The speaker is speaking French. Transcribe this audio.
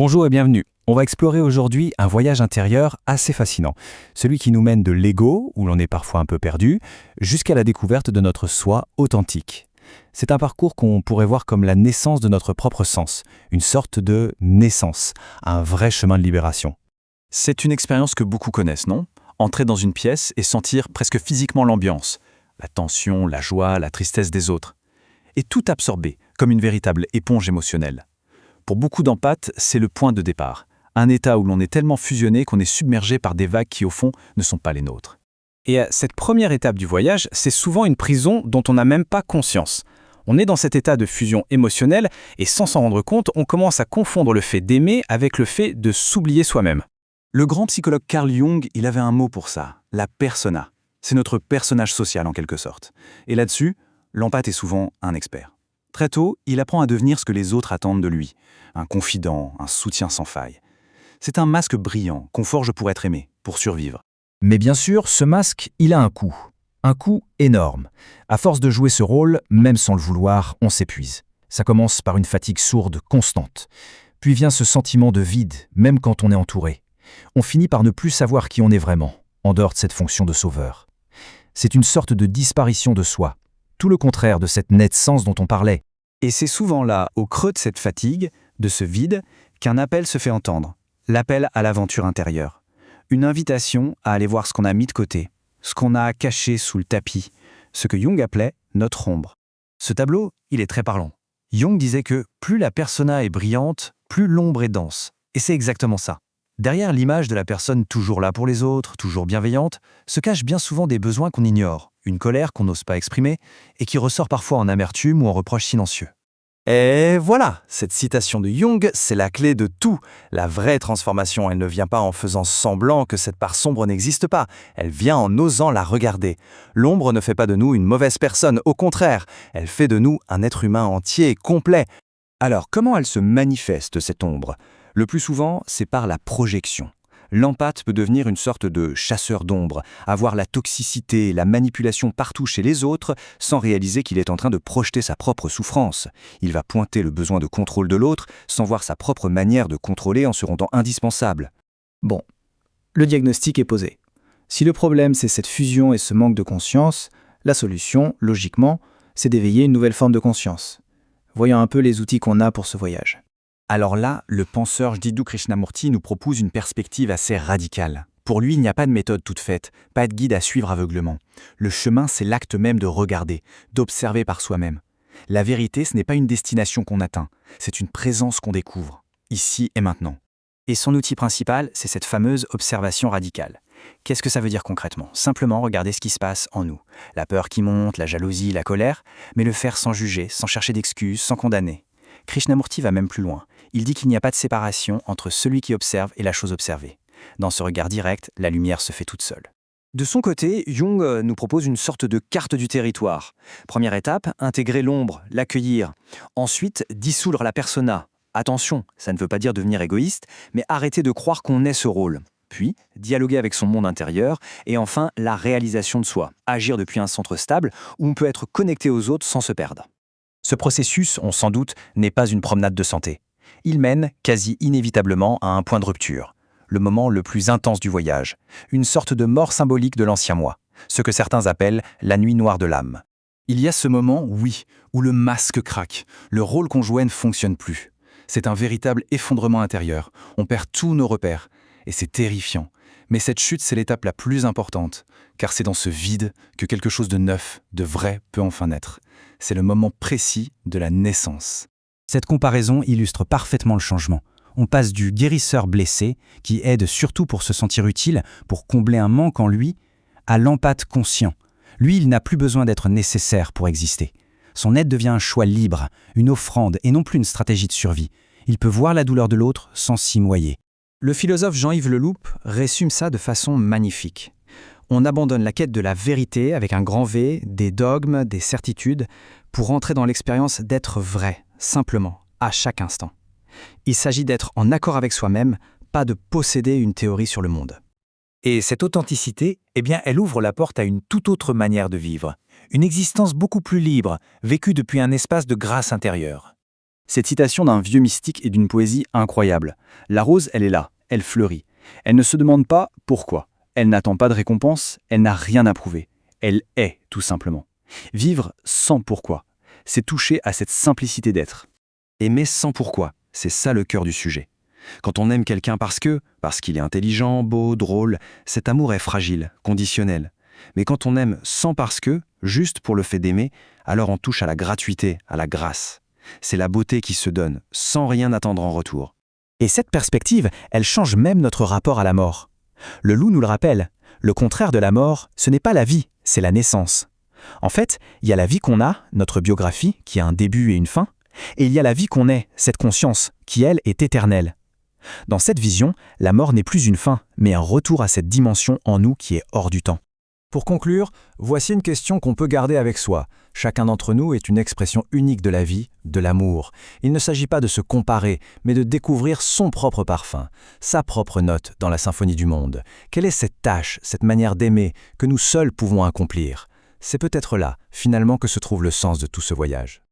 Bonjour et bienvenue. On va explorer aujourd'hui un voyage intérieur assez fascinant. Celui qui nous mène de l'ego, où l'on est parfois un peu perdu, jusqu'à la découverte de notre soi authentique. C'est un parcours qu'on pourrait voir comme la naissance de notre propre sens, une sorte de naissance, un vrai chemin de libération. C'est une expérience que beaucoup connaissent, non? Entrer dans une pièce et sentir presque physiquement l'ambiance, la tension, la joie, la tristesse des autres. Et tout absorber, comme une véritable éponge émotionnelle. Pour beaucoup d'empathes, c'est le point de départ. Un état où l'on est tellement fusionné qu'on est submergé par des vagues qui, au fond, ne sont pas les nôtres. Et cette première étape du voyage, c'est souvent une prison dont on n'a même pas conscience. On est dans cet état de fusion émotionnelle et sans s'en rendre compte, on commence à confondre le fait d'aimer avec le fait de s'oublier soi-même. Le grand psychologue Carl Jung, il avait un mot pour ça, la persona. C'est notre personnage social en quelque sorte. Et là-dessus, l'empathe est souvent un expert. Très tôt, il apprend à devenir ce que les autres attendent de lui, un confident, un soutien sans faille. C'est un masque brillant qu'on forge pour être aimé, pour survivre. Mais bien sûr, ce masque, il a un coût énorme. À force de jouer ce rôle, même sans le vouloir, on s'épuise. Ça commence par une fatigue sourde constante. Puis vient ce sentiment de vide, même quand on est entouré. On finit par ne plus savoir qui on est vraiment, en dehors de cette fonction de sauveur. C'est une sorte de disparition de soi, tout le contraire de cette naissance dont on parlait. Et c'est souvent là, au creux de cette fatigue, de ce vide, qu'un appel se fait entendre. L'appel à l'aventure intérieure. Une invitation à aller voir ce qu'on a mis de côté, ce qu'on a caché sous le tapis, ce que Jung appelait notre ombre. Ce tableau, il est très parlant. Jung disait que plus la persona est brillante, plus l'ombre est dense. Et c'est exactement ça. Derrière l'image de la personne toujours là pour les autres, toujours bienveillante, se cachent bien souvent des besoins qu'on ignore, une colère qu'on n'ose pas exprimer et qui ressort parfois en amertume ou en reproche silencieux. Et voilà, cette citation de Jung, c'est la clé de tout. La vraie transformation, elle ne vient pas en faisant semblant que cette part sombre n'existe pas, elle vient en osant la regarder. L'ombre ne fait pas de nous une mauvaise personne, au contraire, elle fait de nous un être humain entier, complet. Alors, comment elle se manifeste, cette ombre ? Le plus souvent, c'est par la projection. L'empathe peut devenir une sorte de chasseur d'ombre, avoir la toxicité et la manipulation partout chez les autres, sans réaliser qu'il est en train de projeter sa propre souffrance. Il va pointer le besoin de contrôle de l'autre, sans voir sa propre manière de contrôler en se rendant indispensable. Bon, le diagnostic est posé. Si le problème c'est cette fusion et ce manque de conscience, la solution, logiquement, c'est d'éveiller une nouvelle forme de conscience. Voyons un peu les outils qu'on a pour ce voyage. Alors là, le penseur Jiddu Krishnamurti nous propose une perspective assez radicale. Pour lui, il n'y a pas de méthode toute faite, pas de guide à suivre aveuglement. Le chemin, c'est l'acte même de regarder, d'observer par soi-même. La vérité, ce n'est pas une destination qu'on atteint, c'est une présence qu'on découvre, ici et maintenant. Et son outil principal, c'est cette fameuse observation radicale. Qu'est-ce que ça veut dire concrètement ? Simplement regarder ce qui se passe en nous. La peur qui monte, la jalousie, la colère, mais le faire sans juger, sans chercher d'excuses, sans condamner. Krishnamurti va même plus loin. Il dit qu'il n'y a pas de séparation entre celui qui observe et la chose observée. Dans ce regard direct, la lumière se fait toute seule. De son côté, Jung nous propose une sorte de carte du territoire. Première étape, intégrer l'ombre, l'accueillir. Ensuite, dissoudre la persona. Attention, ça ne veut pas dire devenir égoïste, mais arrêter de croire qu'on est ce rôle. Puis, dialoguer avec son monde intérieur. Et enfin, la réalisation de soi. Agir depuis un centre stable où on peut être connecté aux autres sans se perdre. Ce processus, on s'en doute, n'est pas une promenade de santé. Il mène quasi inévitablement à un point de rupture, le moment le plus intense du voyage, une sorte de mort symbolique de l'ancien moi, ce que certains appellent la nuit noire de l'âme. Il y a ce moment, oui, où le masque craque, le rôle qu'on jouait ne fonctionne plus. C'est un véritable effondrement intérieur, on perd tous nos repères, et c'est terrifiant. Mais cette chute, c'est l'étape la plus importante, car c'est dans ce vide que quelque chose de neuf, de vrai, peut enfin naître. C'est le moment précis de la naissance. Cette comparaison illustre parfaitement le changement. On passe du guérisseur blessé, qui aide surtout pour se sentir utile, pour combler un manque en lui, à l'empathe conscient. Lui, il n'a plus besoin d'être nécessaire pour exister. Son aide devient un choix libre, une offrande et non plus une stratégie de survie. Il peut voir la douleur de l'autre sans s'y noyer. Le philosophe Jean-Yves Leloup résume ça de façon magnifique. On abandonne la quête de la vérité avec un grand V, des dogmes, des certitudes, pour entrer dans l'expérience d'être vrai, simplement, à chaque instant. Il s'agit d'être en accord avec soi-même, pas de posséder une théorie sur le monde. Et cette authenticité, eh bien, elle ouvre la porte à une toute autre manière de vivre, une existence beaucoup plus libre, vécue depuis un espace de grâce intérieure. Cette citation d'un vieux mystique est d'une poésie incroyable. La rose, elle est là, elle fleurit. Elle ne se demande pas pourquoi. Elle n'attend pas de récompense, elle n'a rien à prouver. Elle est, tout simplement. Vivre sans pourquoi, c'est toucher à cette simplicité d'être. Aimer sans pourquoi, c'est ça le cœur du sujet. Quand on aime quelqu'un parce qu'il est intelligent, beau, drôle, cet amour est fragile, conditionnel. Mais quand on aime sans parce que, juste pour le fait d'aimer, alors on touche à la gratuité, à la grâce. C'est la beauté qui se donne, sans rien attendre en retour. Et cette perspective, elle change même notre rapport à la mort. Le loup nous le rappelle, le contraire de la mort, ce n'est pas la vie, c'est la naissance. En fait, il y a la vie qu'on a, notre biographie, qui a un début et une fin, et il y a la vie qu'on est, cette conscience, qui elle est éternelle. Dans cette vision, la mort n'est plus une fin, mais un retour à cette dimension en nous qui est hors du temps. Pour conclure, voici une question qu'on peut garder avec soi. Chacun d'entre nous est une expression unique de la vie, de l'amour. Il ne s'agit pas de se comparer, mais de découvrir son propre parfum, sa propre note dans la symphonie du monde. Quelle est cette tâche, cette manière d'aimer que nous seuls pouvons accomplir ? C'est peut-être là, finalement, que se trouve le sens de tout ce voyage.